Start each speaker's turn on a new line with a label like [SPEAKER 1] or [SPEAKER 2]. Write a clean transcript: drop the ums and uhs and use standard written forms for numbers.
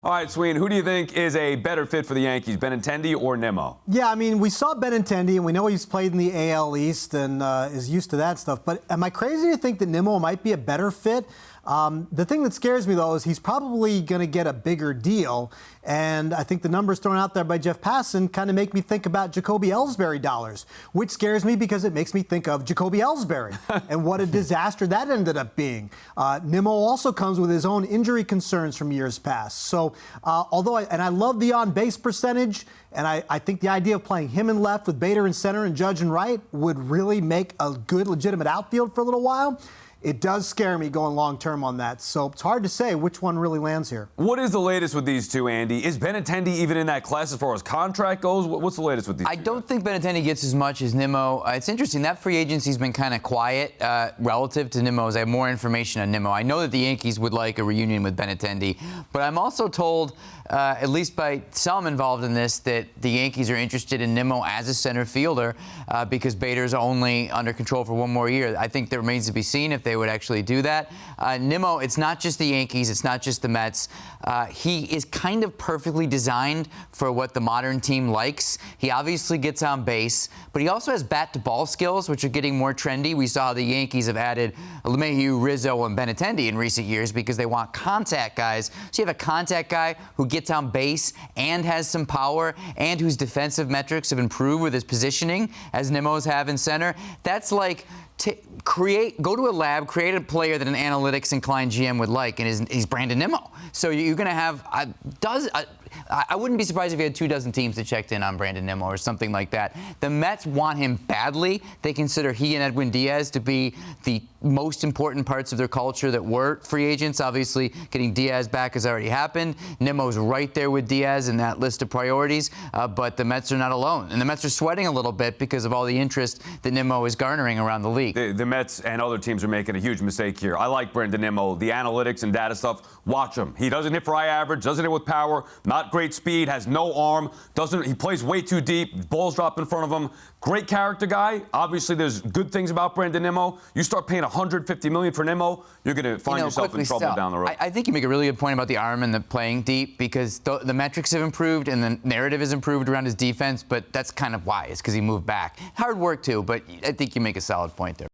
[SPEAKER 1] All right, Sween, who do you think is a better fit for the Yankees, Benintendi or Nimmo?
[SPEAKER 2] Yeah, I mean, we saw Benintendi, and we know he's played in the AL East and is used to that stuff. But am I crazy to think that Nimmo might be a better fit? The thing that scares me, though, is he's probably going to get a bigger deal. And I think the numbers thrown out there by Jeff Passan kind of make me think about Jacoby Ellsbury dollars, which scares me because it makes me think of Jacoby Ellsbury and what a disaster that ended up being. Nimmo also comes with his own injury concerns from years past. So although I love the on-base percentage, and I think the idea of playing him in left with Bader in center and Judge in right would really make a good, legitimate outfield for a little while. It does scare me going long-term on that. So it's hard to say which one really lands here.
[SPEAKER 1] What is the latest with these two, Andy? Is Benintendi even in that class as far as contract goes? What's the latest with these two?
[SPEAKER 3] I don't think Benintendi gets as much as Nimmo. It's interesting. That free agency's been kind of quiet relative to Nimmo's. I have more information on Nimmo. I know that the Yankees would like a reunion with Benintendi, but I'm also told, at least by some involved in this, that the Yankees are interested in Nimmo as a center fielder because Bader's only under control for one more year. I think that remains to be seen if they would actually do that. Nimmo, it's not just the Yankees, it's not just the Mets. He is kind of perfectly designed for what the modern team likes. He obviously gets on base, but he also has bat-to-ball skills, which are getting more trendy. We saw the Yankees have added LeMahieu, Rizzo, and Benintendi in recent years because they want contact guys. So you have a contact guy who gets on base and has some power and whose defensive metrics have improved with his positioning, as Nimmo's have in center. That's like go to a lab, create a player that an analytics-inclined GM would like, and he's Brandon Nimmo. So you're going to have I wouldn't be surprised if you had 24 teams that checked in on Brandon Nimmo or something like that. The Mets want him badly. They consider he and Edwin Diaz to be the most important parts of their culture that were free agents. Obviously, getting Diaz back has already happened. Nimmo's right there with Diaz in that list of priorities, but the Mets are not alone. And the Mets are sweating a little bit because of all the interest that Nimmo is garnering around the league.
[SPEAKER 1] The Mets and other teams are making a huge mistake here. I like Brandon Nimmo. The analytics and data stuff, watch him. He doesn't hit for high average, doesn't hit with power, not great speed, has no arm, he plays way too deep, balls drop in front of him. Great character guy. Obviously, there's good things about Brandon Nimmo. You start paying $150 million for Nimmo, you're going to find yourself in trouble down the road.
[SPEAKER 3] I think you make a really good point about the arm and the playing deep because the metrics have improved and the narrative has improved around his defense, but that's kind of why. It's because he moved back. Hard work, too, but I think you make a solid point there.